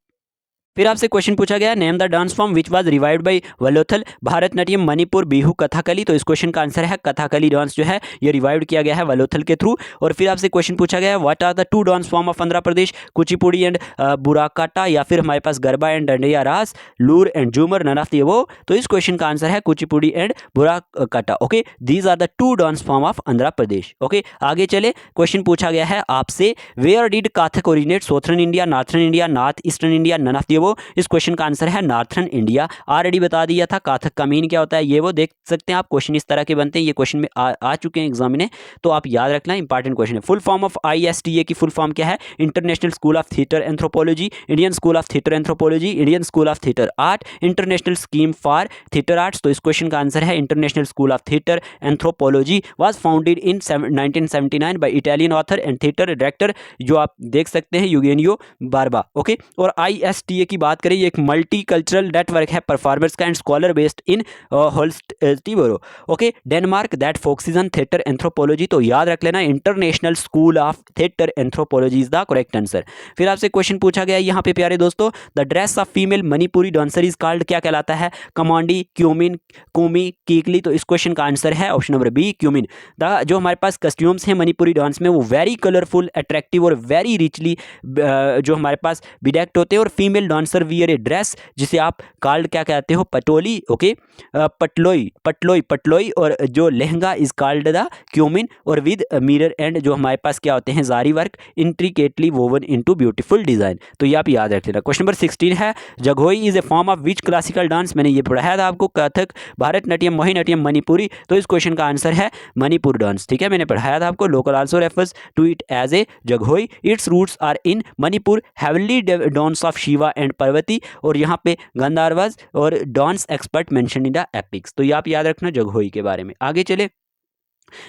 फिर आपसे क्वेश्चन पूछा गया, name the dance form which was revived by Vallathol, Bharatanatyam, Manipur, Bihu, Kathakali. तो इस क्वेश्चन का आंसर है कथकली डांस जो है ये रिवाइव्ड किया गया है वलोथल के थ्रू। और फिर आपसे क्वेश्चन पूछा गया है, what are the 2 dance form of Andhra Pradesh? Kuchipudi and Burrakatha, या फिर हमारे पास Garba and Dandiya Raas, Loor and Jhumar, none of the above. तो इस क्वेश्चन का आंसर है Kuchipudi and Burrakatha. Okay, these are the 2 dance form of Andhra Pradesh. Okay, आगे चले, क्वेश्चन पूछा गया है आपसे, where did Kathak originate? Southern India, northern India, north eastern India, none of the above. वो? इस क्वेश्चन का आंसर है नॉर्थर्न इंडिया। ऑलरेडी बता दिया था काथक का मीन क्या होता है, ये वो देख सकते हैं आप, क्वेश्चन इस तरह के बनते हैं, ये क्वेश्चन में आ चुके हैं एग्जाम में, तो आप याद रखना, इंपॉर्टेंट क्वेश्चन है। फुल फॉर्म ऑफ ISTA की फुल फॉर्म क्या है? International school of theatre anthropology, Indian school of theatre anthropology, Indian school of theatre art, international scheme for theatre arts. तो इस क्वेश्चन का आंसर है international school of theatre anthropology was founded in 1979 by Italian author and theatre director, जो आप देख सकते हैं, यूगेनियो बार्बा। Okay, और ISTA की बात करें, ये एक मल्टी कल्चरल नेटवर्क है परफॉर्मर्स का and scholar based in Holstebro, okay, Denmark, that focuses on theatre anthropology. तो याद रख लेना, international school of theatre anthropology is the correct answer. फिर आपसे क्वेश्चन पूछा गया यहाँ पे प्यारे दोस्तों, the dress of female Manipuri dancer is called, क्या कहलाता है? कमांडी, क्यूमिन, कुमी, कीकली। तो इस क्वेश्चन का आंसर है ऑप्शन नंबर बी, क्यूमिन। जो हमारे पास कस्ट्यूम्स हैं मणिपुरी डांस में, वो वेरी कलरफुल, अट्रैक्टिव और वेरी रिचली जो हमारे पास बिडेक्ट होते हैं, और female dancer wear a dress जिसे आप कॉल्ड क्या कहते हो? पटोली, ओके, पटलोई, पटलोई, पटलोई, और जो lehenga is called the cumin, और विद मिरर एंड जो हमारे पास क्या होते हैं? जारी work, intricately woven into beautiful design. तो ये आप याद रख लेना। क्वेश्चन नंबर 16 है, Jagoi is a form of which classical dance? मैंने ये पढ़ाया था आपको, कथक, भारतनाट्यम, मोहिनीअट्टम, मणिपुरी। तो इस क्वेश्चन का आंसर है मणिपुर डांस, ठीक है, मैंने पढ़ाया था आपको। Local also refers to it as a Jagoi, its roots are in Manipur, heavenly dance of Shiva and Parvati, और यहाँ पे गंधर्वस और dance expert mention in the epics. तो ये आप याद रखना जगोई के बारे में। आगे चले,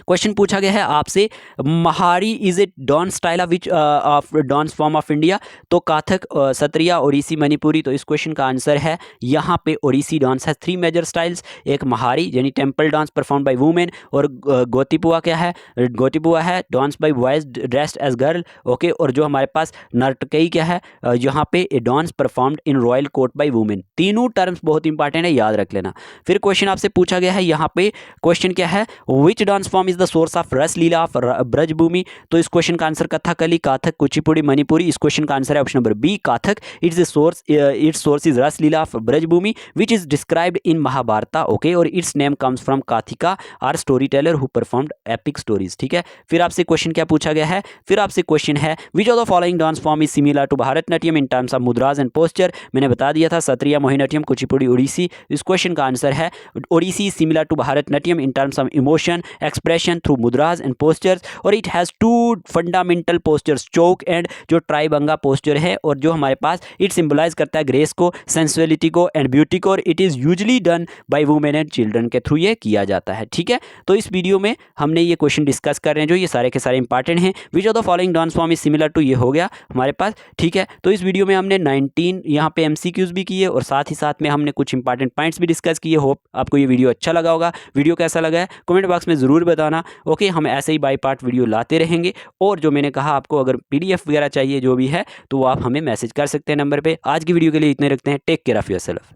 क्वेश्चन पूछा गया है आपसे, Mahari is a dance style of which of dance form of India? तो काथक, सत्रिया, ओडिसी, मणिपुरी। तो इस क्वेश्चन का आंसर है यहाँ पे ओडिसी डांस है 3 मेजर स्टाइल्स, एक महारी यानी temple dance perform by women, और गोतिपुआ क्या है? गोतिपुआ है dance by boys dressed as girl, okay, और जो हमारे पास नर्तकी क्या है? यहाँ पे a dance performed in royal court by women. तीनों टर्म्स बहुत इंपॉर्टेंट है, याद रख लेना। फिर क्वेश्चन आपसे पूछा गया है यहाँ पे, क्वेश्चन क्या है? Which dance form is the source of Ras Leela of Brajbhumi? तो इस क्वेश्चन का आंसर कथकली, काथक, कुचिपुड़ी, मणिपुरी। इस क्वेश्चन का आंसर है option number B, Kathak. Its source is Ras Leela of Brajbhumi which is described in Mahabharata, okay, और its name comes from Kathika or storyteller who performed epic stories, ठीक है। फिर आपसे क्वेश्चन क्या पूछा गया है? फिर आपसे क्वेश्चन है, which of the following dance form is similar to Bharatanatyam in terms of mudras and posture? मैंने बता दिया था, सत्रिया, मोहिनीअट्टम, कुचिपुड़ी, ओडिसी। इस क्वेश्चन का आंसर है Odissi is similar to Bharatanatyam in terms of emotion expression through mudras and postures, और it has 2 fundamental postures, Chowk and जो Tribhanga posture है, और जो हमारे पास इट सिंबलाइज करता है ग्रेस को, सेंसुअलिटी को एंड ब्यूटी को, और it is usually done by women and children के थ्रू ये किया जाता है, ठीक है। तो इस वीडियो में हमने ये क्वेश्चन डिस्कस कर रहे हैं, जो ये सारे के सारे इंपॉर्टेंट हैं। Which of the following dance form is similar to, ये हो गया हमारे पास, ठीक है। तो इस वीडियो में हमने 19 यहाँ पे MCQs भी किए, और साथ ही साथ में हमने कुछ इंपॉर्टेंट पॉइंट्स भी डिस्कस किए। होप आपको ये वीडियो अच्छा लगा होगा। वीडियो कैसा लगा है कमेंट बॉक्स में ज़रूर बताना, ओके। हम ऐसे ही बाई पार्ट वीडियो लाते रहेंगे, और जो मैंने कहा आपको अगर PDF वगैरह चाहिए जो भी है, तो आप हमें मैसेज कर सकते हैं नंबर पे। आज की वीडियो के लिए इतने रखते हैं। Take care of yourself.